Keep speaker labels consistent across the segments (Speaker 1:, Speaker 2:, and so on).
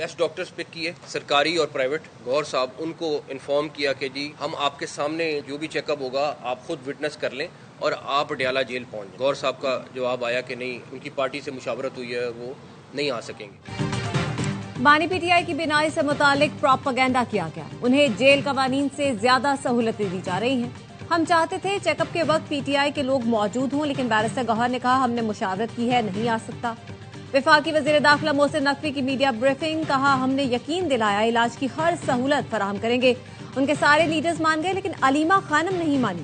Speaker 1: Test doctors pick किए, सरकारी और प्राइवेट। गौहर साहब उनको इन्फॉर्म किया कि जी हम आपके सामने जो भी चेकअप होगा आप खुद विटनेस कर लें और आप पटियाला जेल पहुंच जाएं। गौहर साहब का जवाब आया कि नहीं, उनकी पार्टी से मुशावरत हुई है, वो नहीं आ सकेंगे।
Speaker 2: बानी पीटीआई की बिनाई से मुतालिक प्रोपेगेंडा किया गया। उन्हें जेल कवानीन से ज्यादा सहूलतें दी जा रही हैं। हम चाहते थे चेकअप के वक्त पीटीआई के लोग मौजूद हों, लेकिन बैरिस्टर गौहर ने कहा हमने मुशावरत की है, नहीं आ सकता। वफाकी वजीर दाखिला मोहसिन नकवी की मीडिया ब्रीफिंग, कहा हमने यकीन दिलाया इलाज की हर सहूलत फराहम करेंगे। उनके सारे लीडर्स मान गए, लेकिन अलीमा खानम नहीं मानी।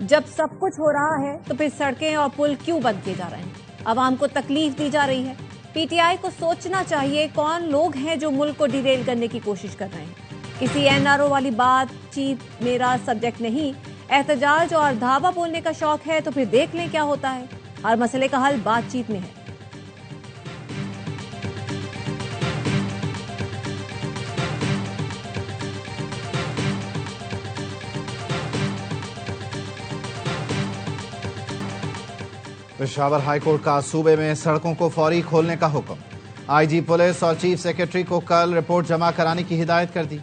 Speaker 2: जब सब कुछ हो रहा है तो फिर सड़कें और पुल क्यों बंद किए जा रहे हैं? अवाम को तकलीफ दी जा रही है। पीटीआई को सोचना चाहिए कौन लोग हैं जो मुल्क को डिरेल करने की कोशिश कर रहे हैं। किसी एनआरओ वाली बातचीत मेरा सब्जेक्ट नहीं। एहतजाज और धावा बोलने का शौक है तो फिर देख लें क्या होता है। हर मसले का हल बातचीत में है।
Speaker 3: पेशावर हाईकोर्ट का सूबे में सड़कों को फौरी खोलने का हुक्म। आईजी पुलिस और चीफ सेक्रेटरी को कल रिपोर्ट जमा कराने की हिदायत कर दी।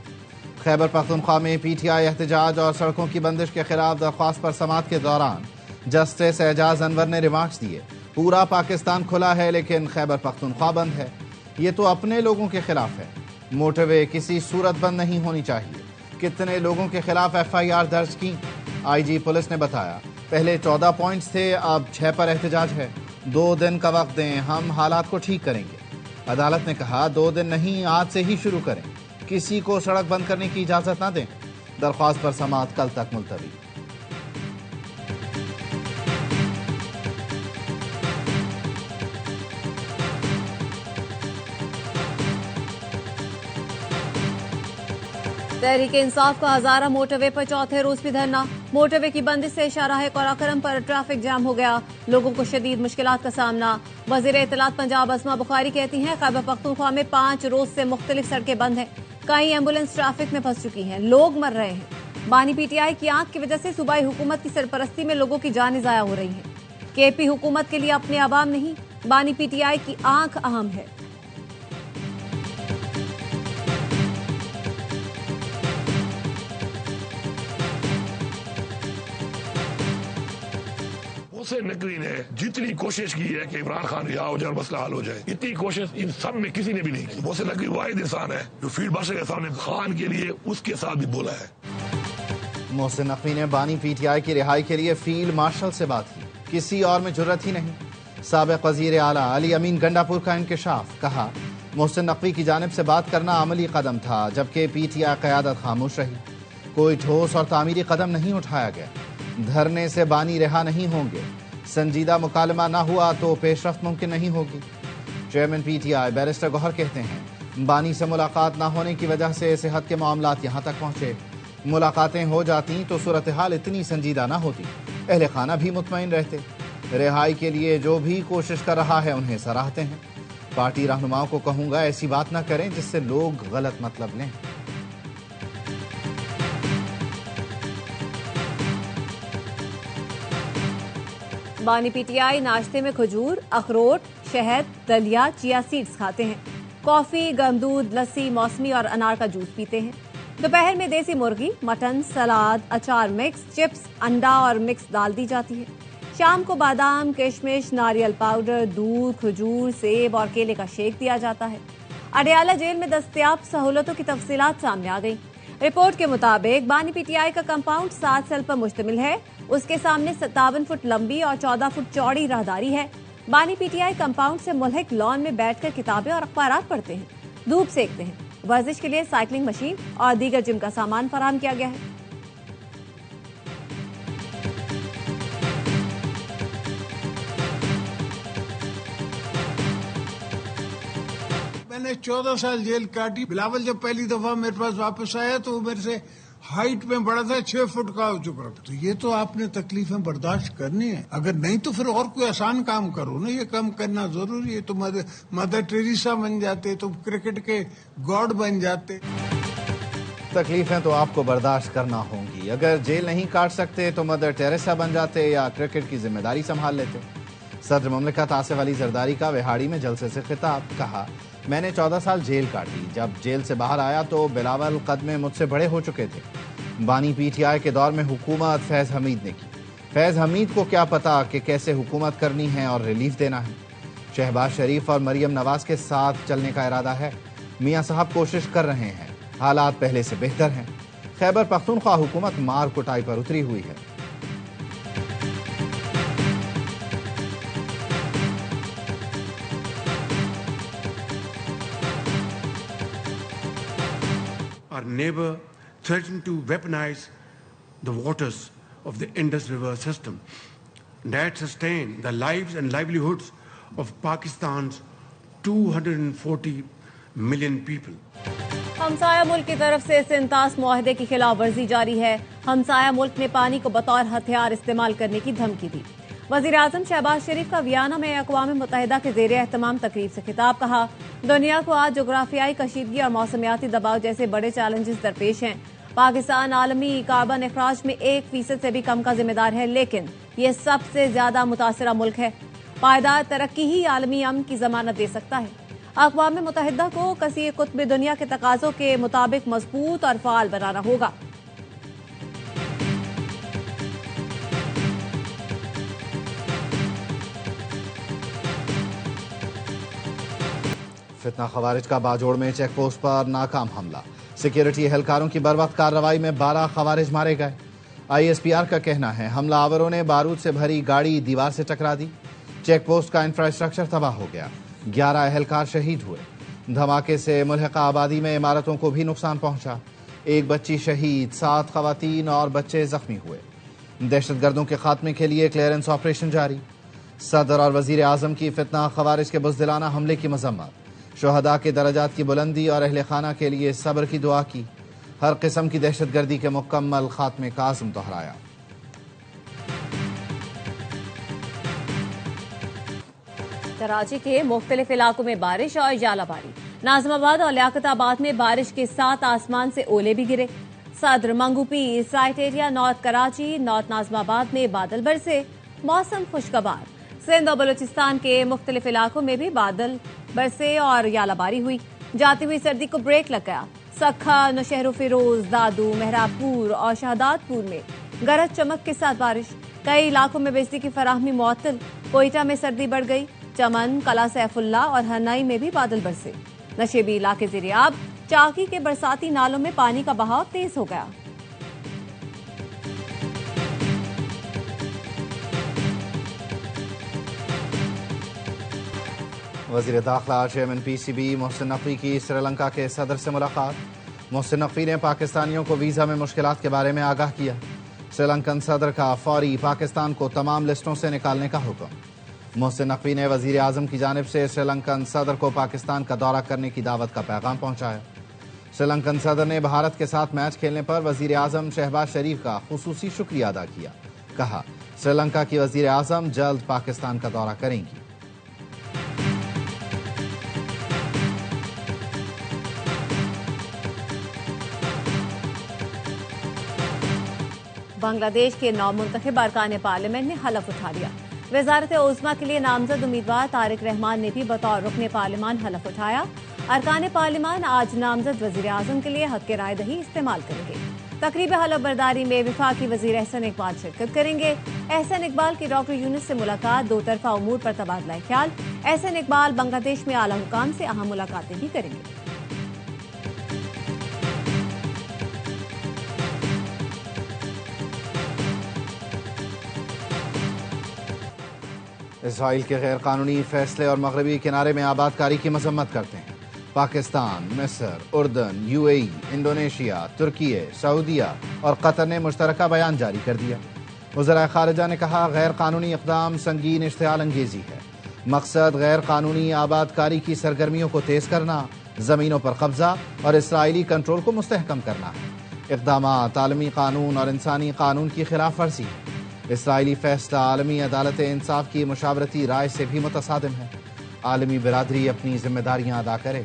Speaker 3: खैबर पख्तूनख्वा में पीटीआई एहतजाज और सड़कों की बंदिश के खिलाफ दरख्वास्त पर समाअत के दौरान जस्टिस एजाज अनवर ने रिमार्क्स दिए। पूरा पाकिस्तान खुला है लेकिन खैबर पख्तूनख्वा बंद है। ये तो अपने लोगों के खिलाफ है। मोटरवे किसी सूरत बंद नहीं होनी चाहिए। कितने लोगों के खिलाफ FIR दर्ज की? आईजी पुलिस ने बताया पहले 14 पॉइंट्स थे, अब 6 पर एहतजाज है। 2 दिन का वक्त दें, हम हालात को ठीक करेंगे। अदालत ने कहा 2 दिन नहीं, आज से ही शुरू करें। किसी को सड़क बंद करने की इजाजत न दें। दरख्वास्त पर समाअत कल तक मुलतवी।
Speaker 2: तहरीक इंसाफ का हजारा मोटरवे पर चौथे रोज भी धरना। मोटरवे की बंदिश से शाहराह कराकरम पर ट्रैफिक जाम हो गया। लोगों को शदीद मुश्किलात का सामना। वजीर इत्तलात पंजाब अस्मा बुखारी कहती हैं खैबर पख्तूनख्वा में 5 रोज से मुख्तलिफ सड़कें बंद हैं। कई एम्बुलेंस ट्रैफिक में फंस चुकी हैं, लोग मर रहे हैं। बानी पीटीआई की आंख की वजह से सूबाई हुकूमत की सरपरस्ती में लोगों की जानें जाया हो रही हैं। केपी हुकूमत के लिए अपने अवाम नहीं, बानी पीटीआई की आंख अहम है।
Speaker 4: मोहसिन नकवी ने जितनी कोशिश की है कि इमरान खान रिहा हो जाए और मसला हल हो जाए, इतनी कोशिश इन सब में किसी ने भी नहीं की। मोहसिन नकवी वाहिद इंसान है जो फील्ड मार्शल के सामने खान के लिए उसके साथ भी बोला है।
Speaker 3: मोहसिन नकवी ने बानी पीटीआई की रिहाई के लिए फील्ड मार्शल से बात की, किसी और में जुर्रत ही नहीं। साबिक वजीर आला अली अमीन गंडापुर का इंकशाफ, कहा मोहसिन नकवी की जानिब से बात करना अमली कदम था, जबकि पीटीआई क़यादत खामोश रही। कोई ठोस और तामीरी कदम नहीं उठाया गया। धरने से बानी रिहा नहीं होंगे। संजीदा मुकालमा न हुआ तो पेशरफ्त मुमकिन नहीं होगी। चेयरमैन पीटीआई बैरिस्टर गौहर कहते हैं बानी से मुलाकात न होने की वजह से सेहत के मामलात यहाँ तक पहुँचे। मुलाकातें हो जाती तो सूरत हाल इतनी संजीदा न होती, अहले खाना भी मुतमईन रहते। रिहाई के लिए जो भी कोशिश कर रहा है उन्हें सराहते हैं। पार्टी रहनुमाओं को कहूँगा ऐसी बात न करें जिससे लोग गलत मतलब लें।
Speaker 2: बानी पीटीआई नाश्ते में खजूर, अखरोट, शहद, दलिया, चिया सीड्स खाते हैं। कॉफी, गमदूध, लस्सी, मौसमी और अनार का जूस पीते हैं। दोपहर में देसी मुर्गी, मटन, सलाद, अचार मिक्स, चिप्स, अंडा और मिक्स दाल दी जाती है। शाम को बादाम, किशमिश, नारियल पाउडर, दूध, खजूर, सेब और केले का शेक दिया जाता है। अडयाला जेल में दस्तयाब सहूलतों की तफसीलात सामने आ गई। रिपोर्ट के मुताबिक बानी पीटीआई का कंपाउंड 7 सेल पर मुश्तमिल है। उसके सामने 57 फुट लंबी और 14 फुट चौड़ी राहदारी है। बानी पीटीआई कंपाउंड से मुल्हिक लॉन में बैठकर किताबें और अखबारात पढ़ते हैं, धूप सेकते हैं। वर्जिश के लिए साइकिलिंग मशीन और दीगर जिम का सामान फराहम किया गया है।
Speaker 5: मैंने 14 साल जेल काटी। बिलावल जब पहली दफा मेरे पास वापस आया तो वो मेरे से हाइट में बड़ा था, 6 फुट का हो चुका था। तो ये तो आपने तकलीफें बर्दाश्त करनी है। अगर नहीं तो फिर और कोई आसान काम करो ना, ये काम करना जरूरी है। तो मदर टेरेसा बन जाते, तो क्रिकेट के गॉड बन जाते।
Speaker 3: तकलीफें तो आपको बर्दाश्त करना होंगी। अगर जेल नहीं काट सकते तो मदर टेरेसा बन जाते या क्रिकेट की जिम्मेदारी संभाल लेते। सदर मुमलिकत आसिफ अली जरदारी का विहाड़ी में जलसे से खिताब, कहा मैंने 14 साल जेल काटी, जब जेल से बाहर आया तो बिलावल कदमे मुझसे बड़े हो चुके थे। बानी पीटीआई के दौर में हुकूमत फैज़ हमीद ने की। फैज़ हमीद को क्या पता कि कैसे हुकूमत करनी है और रिलीफ देना है। शहबाज शरीफ और मरियम नवाज के साथ चलने का इरादा है। मियां साहब कोशिश कर रहे हैं, हालात पहले से बेहतर हैं। खैबर पख्तूनख्वा हुकूमत मार कुटाई पर उतरी हुई है।
Speaker 6: Our neighbor threatened to weaponize the waters of the Indus River system that sustain the lives and livelihoods of Pakistan's 240 million people.
Speaker 2: हमसाया मुल्क की तरफ से सिंतास मुआहदे की खिलाफ वर्जी जारी है। हमसाया मुल्क ने पानी को बतौर हथियार इस्तेमाल करने की धमकी दी। वजीर आजम शहबाज शरीफ का वियना में अक़वाम मुत्तहिदा के ज़ेर एहतमाम तकरीब से खिताब, कहा दुनिया को आज जोग्राफियाई कशीदगी और मौसमियाती दबाव जैसे बड़े चैलेंजेस दरपेश हैं। पाकिस्तान आलमी कार्बन अखराज में 1% से भी कम का जिम्मेदार है, लेकिन ये सबसे ज्यादा मुतासरा मुल्क है। पायदार तरक्की ही आलमी अमन की जमानत दे सकता है। अक़वाम मुत्तहिदा को कसीर कुतुब दुनिया के तकाज़ों के मुताबिक मजबूत और फाल बनाना होगा।
Speaker 3: फितना खवारिज का बाजोड़ में चेक पोस्ट पर नाकाम हमला। सिक्योरिटी एहलकारों की बरवक्त कार्रवाई में 12 खवारिज मारे गए। ISPR का कहना है हमलावरों ने बारूद से भरी गाड़ी दीवार से टकरा दी। चेक पोस्ट का इंफ्रास्ट्रक्चर तबाह हो गया। 11 एहलकार शहीद हुए। धमाके से मुल्हिका आबादी में इमारतों को भी नुकसान पहुंचा। एक बच्ची शहीद, 7 खवातीन और बच्चे जख्मी हुए। दहशतगर्दों के खात्मे के लिए क्लियरेंस ऑपरेशन जारी। सदर और वजीर आजम की फितना खवारिज के बुज़दिलाना हमले की मजम्मत। शुहदा के दरजात की बुलंदी और अहले खाना के लिए सब्र की दुआ की। हर किस्म की दहशतगर्दी के मुकम्मल खात्मे का आज़म दोहराया।
Speaker 2: कराची के मुख्तलिफ इलाकों में बारिश और जालाबारी। नाज़िमाबाद और लियाकताबाद में बारिश के साथ आसमान से ओले भी गिरे। सदर, मंगूपी, site area, north Karachi, north Nazimabad में बादल बरसे। मौसम खुशगवार। सिंध और बलूचिस्तान के मुख्तलिफ इलाकों में भी बादल बरसे और यालाबारी हुई। जाती हुई सर्दी को ब्रेक लग गया। सखा, नौशहर फिरोज, दादू, मेहराबपुर और शहदादपुर में गरज चमक के साथ बारिश। कई इलाकों में बिजली की फराहमी मुअत्तल। कोयटा में सर्दी बढ़ गई। चमन, कला सैफुल्ला और हनाई में भी बादल बरसे। नशेबी इलाके ज़ेरियाब। चाकी के बरसाती नालों में पानी का बहाव तेज हो गया।
Speaker 3: वज़ीर दाखिला चेयरमैन PCB मोहसिन नकवी की श्रीलंका के सदर से मुलाकात। मोहसिन नकवी ने पाकिस्तानियों को वीज़ा में मुश्किलात के बारे में आगाह किया। श्रीलंकन सदर का फौरी पाकिस्तान को तमाम लिस्टों से निकालने का हुक्म। मोहसिन नकवी ने वज़ीर आज़म की जानिब से श्रीलंकन सदर को पाकिस्तान का दौरा करने की दावत का पैगाम पहुंचाया। श्रीलंकन सदर ने भारत के साथ मैच खेलने पर वज़ीर आज़म शहबाज शरीफ का खुसूसी शुक्रिया अदा किया। कहा श्रीलंका की वज़ीर आज़म जल्द पाकिस्तान का दौरा करेंगी।
Speaker 2: बांग्लादेश के नौमुंतखब अरकान पार्लियामेंट ने हलफ उठा लिया। वजारत उज़्मा के लिए नामजद उम्मीदवार तारिक रहमान ने भी बतौर रुकने पार्लियामान हलफ उठाया। अरकान पार्लियामान आज नामजद वज़ीर आज़म के लिए हक़ राय दही इस्तेमाल करेंगे। तकरीब हलफ बर्दारी में वफाकी वज़ीर एहसन इकबाल शिरकत करेंगे। एहसन इकबाल की डॉक्टर यूनुस से मुलाकात, दो तरफा उमूर पर तबादला ख्याल। एहसन इकबाल बांग्लादेश में आला हुकाम से अहम मुलाकातें भी करेंगे।
Speaker 3: इसराइल के गैर कानूनी फैसले और मगरबी किनारे में आबादकारी की मजम्मत करते हैं। पाकिस्तान, मिस्र, उर्दन, UAE, इंडोनेशिया, तुर्की, सऊदीया और कतर ने मुश्तरका बयान जारी कर दिया। वज़राए खारिजा ने कहा गैर कानूनी इक़दाम संगीन इश्तिआल अंगेजी है। मकसद गैर कानूनी आबादकारी की सरगर्मियों को तेज करना, ज़मीनों पर कब्जा और इसराइली कंट्रोल को मुस्तहकम करना है। इक़दामात आलमी कानून और इंसानी कानून की खिलाफ वर्जी है। इसराइली फैसला आलमी अदालत इंसाफ की मुशावरती राय से भी मुतसादिम है। आलमी बिरादरी अपनी जिम्मेदारियां अदा करे।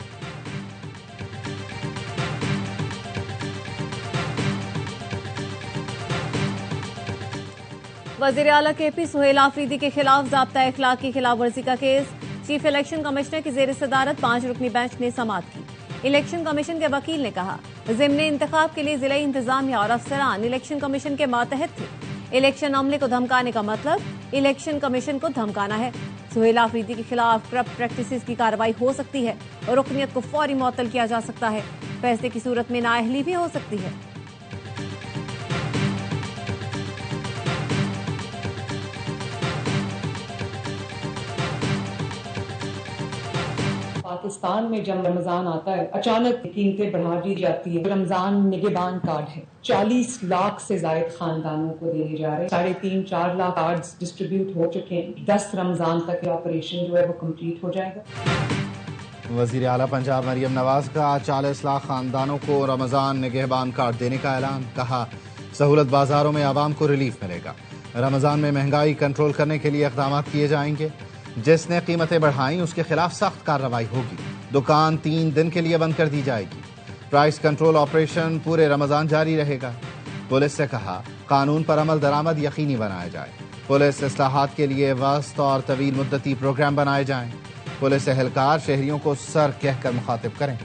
Speaker 2: वजीर आला KP सुहेल आफरीदी के खिलाफ ज़ाब्ता अखलाक की खिलाफ वर्जी का केस। चीफ इलेक्शन कमिश्नर की जेर सदारत 5 रुकनी बेंच ने समाअत की। इलेक्शन कमीशन के वकील ने कहा, ज़िम्ने इंतखाब के लिए जिला इंतजामिया और अफसरान इलेक्शन कमीशन के मातहत थे। इलेक्शन अमले को धमकाने का मतलब इलेक्शन कमीशन को धमकाना है। सुहेल आफरीदी के खिलाफ करप्ट प्रैक्टिसेस की कार्रवाई हो सकती है और रुकनियत को फौरी मुअत्तल किया जा सकता है। फैसले की सूरत में नाअहली भी हो सकती है।
Speaker 7: पाकिस्तान में जब रमजान आता है अचानक कीमतें बढ़ा दी जाती है। रमजान निगहबान कार्ड है, 40 लाख से जायद खानदानों को दिए जा रहे हैं। 3.5-4 लाख कार्ड डिस्ट्रीब्यूट हो चुके हैं। 10 रमजान तक ये ऑपरेशन जो है वो कंप्लीट हो जाएगा।
Speaker 3: वजीर आला पंजाब मरियम नवाज का 40 लाख खानदानों को रमजान निगहबान कार्ड देने का ऐलान। कहा, सहूलत बाजारों में आवाम को रिलीफ मिलेगा। रमजान में महंगाई कंट्रोल करने के लिए इक़दाम किए जाएंगे। जिसने कीमतें बढ़ाई उसके खिलाफ सख्त कार्रवाई होगी। दुकान 3 दिन के लिए बंद कर दी जाएगी। प्राइस कंट्रोल ऑपरेशन पूरे रमजान जारी रहेगा। पुलिस से कहा, कानून पर अमल दरामद यकीनी बनाया जाए। पुलिस इस्लाहात के लिए वस्त और तवील मुद्दती प्रोग्राम बनाए जाएं। पुलिस एहलकार शहरियों को सर कहकर मुखातिब करें।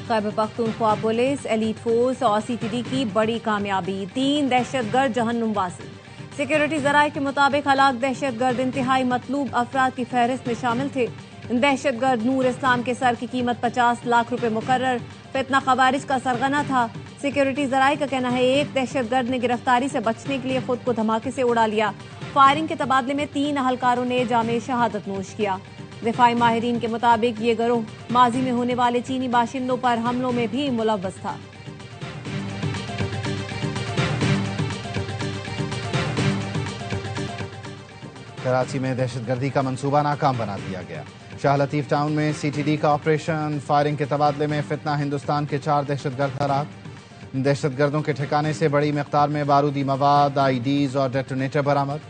Speaker 2: Khyber Pakhtunkhwa police, elite force और CTD की बड़ी कामयाबी। 3 दहशतगर्द जहन्नुमवासी। सिक्योरिटी जराये के मुताबिक हलाक दहशतगर्द इंतहाई मतलूब अफराद की फहरिस्त में शामिल थे। दहशतगर्द नूर इस्लाम के सर की कीमत 50 लाख रुपए मुकर्रर। फितना खवारिज का सरगना था। सिक्योरिटी जराये का कहना है, एक दहशतगर्द ने गिरफ्तारी से बचने के लिए खुद को धमाके से उड़ा लिया। फायरिंग के तबादले में 3 अहलकारों ने जामे शहादत नोश किया। दिफाई माहिरीन के मुताबिक ये गिरोह माजी में होने वाले चीनी बाशिंदों पर हमलों में भी मुलव्वस था।
Speaker 3: कराची में दहशतगर्दी का मंसूबा नाकाम बना दिया गया। शाह लतीफ टाउन में CTD का ऑपरेशन। फायरिंग के तबादले में फितना हिंदुस्तान के 4 दहशतगर्द हलाक। दहशतगर्दों के ठिकाने से बड़ी मिकदार में बारूदी मवाद, IDs और डेटोनेटर बरामद।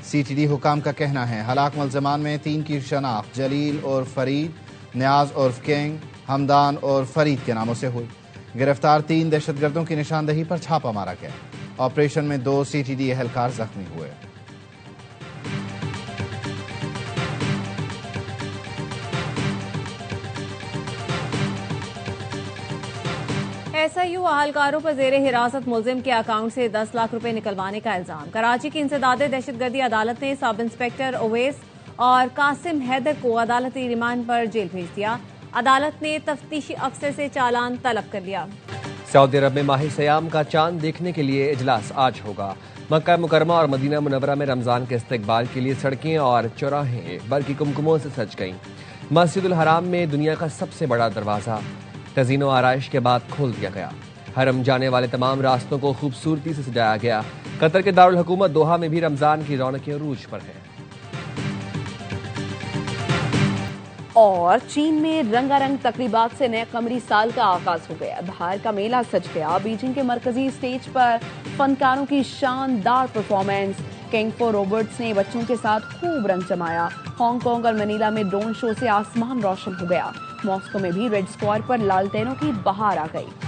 Speaker 3: CTD हुकाम का कहना है, हलाक मुल्ज़िमान में 3 की शनाख्त जलील और फरीद, न्याज उर्फ किंग, हमदान और फरीद के नामों से हुई। गिरफ्तार 3 दहशतगर्दों की निशानदही पर छापा मारा गया। ऑपरेशन में 2 CTD एहलकार जख्मी हुए।
Speaker 2: SIU अहलकारों पर जेर हिरासत मुलजिम के अकाउंट से 10 लाख रुपए निकलवाने का इल्जाम। कराची की इंसदादे दहशतगर्दी अदालत ने सब इंस्पेक्टर ओवैस और कासिम हैदर को अदालती रिमांड पर जेल भेज दिया। अदालत ने तफ्तीशी अफसर से चालान तलब कर लिया।
Speaker 8: सऊदी अरब में माह सयाम का चांद देखने के लिए इजलास आज होगा। मक्का मुकरमा और मदीना मुनव्वरा में रमजान के इस्तकबाल के लिए सड़कें और चौराहे बल्कि कुमकुमों से सज गईं। मस्जिदुल हराम में दुनिया का सबसे बड़ा दरवाजा तज़ीनो आराइश के बाद खोल दिया गया। हरम जाने वाले तमाम रास्तों को खूबसूरती से सजाया गया। कतर के दारुल हुकूमत दोहा में भी रमजान की रौनकें अरूज पर है।
Speaker 9: और चीन में रंगारंग तकरीबात से नए कमरी साल का आगाज हो गया। बाहर का मेला सज गया। बीजिंग के मरकजी स्टेज पर फनकारों की शानदार परफॉर्मेंस। किंग रॉबर्ट्स ने बच्चों के साथ खूब रंग जमाया। हांगकांग और मनीला में ड्रोन शो से आसमान रोशन हो गया। मॉस्को में भी रेड स्क्वायर पर लालटेनों की बहार आ गई।